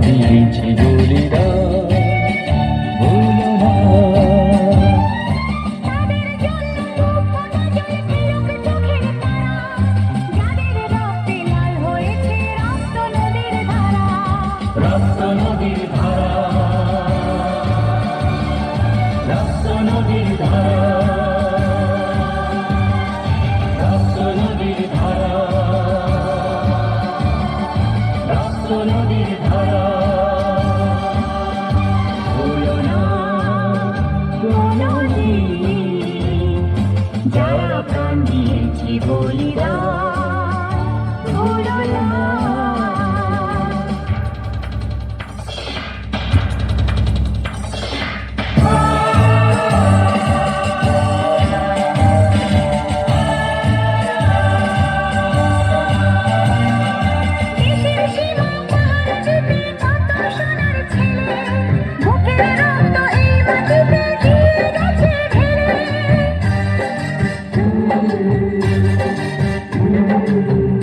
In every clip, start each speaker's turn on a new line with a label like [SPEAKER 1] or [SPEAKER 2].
[SPEAKER 1] দিয়েছি বলিদান, ভুলো না। রক্ত নদীর ধারা, রক্ত নদীর ধারা, রক্ত নদীর ধারা, রক্ত নদীর ধারা। ভুলো না কোনদিন যারা প্রাণ দিয়েছি বলিদান, ভুলো না।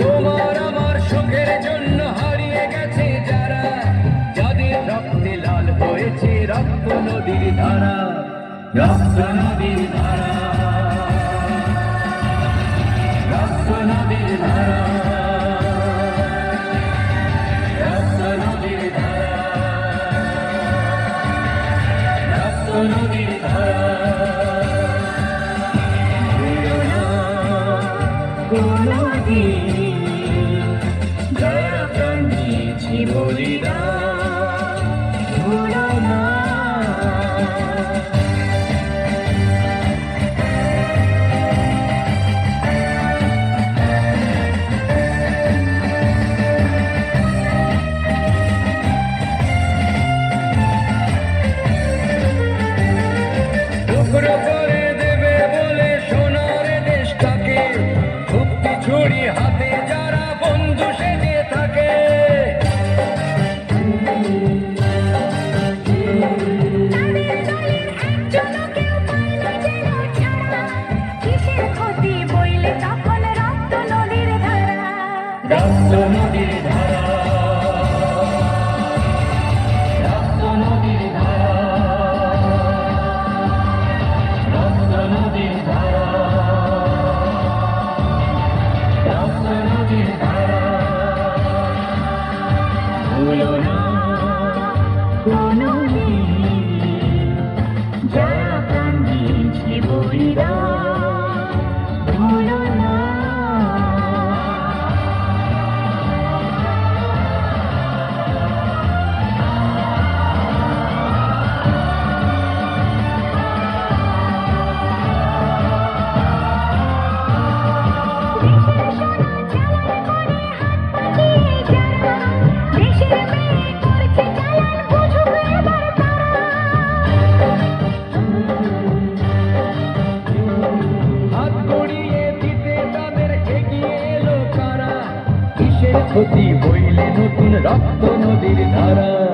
[SPEAKER 1] তোমার আমার সুখের জন্য হারিয়ে গেছে যারা, যাদের রক্তে লাল হয়েছে রক্ত নদীর ধারা, রক্ত নদীর ধারা, রক্ত নদীর ধারা, রক্ত নদীর ধারা, রক্ত নদীর ধারা। যারা প্রাণ দিয়েছি বলিদান, ভুলো না। টুকরো করে দেবে বলে সোনার দেশটাকে, মুক্তি ছুরি হাতে যারা বন্ধু সেজে থাকে। রক্ত নদীর ধারা, রক্ত নদীর ধারা, রক্ত নদীর ধারা, রক্ত নদীর ধারা। ভুলো না কোনদিন যারা প্রাণ দিয়েছি বলিদান, ভুলো না। ক্ষতি হইলে নতুন রক্ত নদীর ধারা।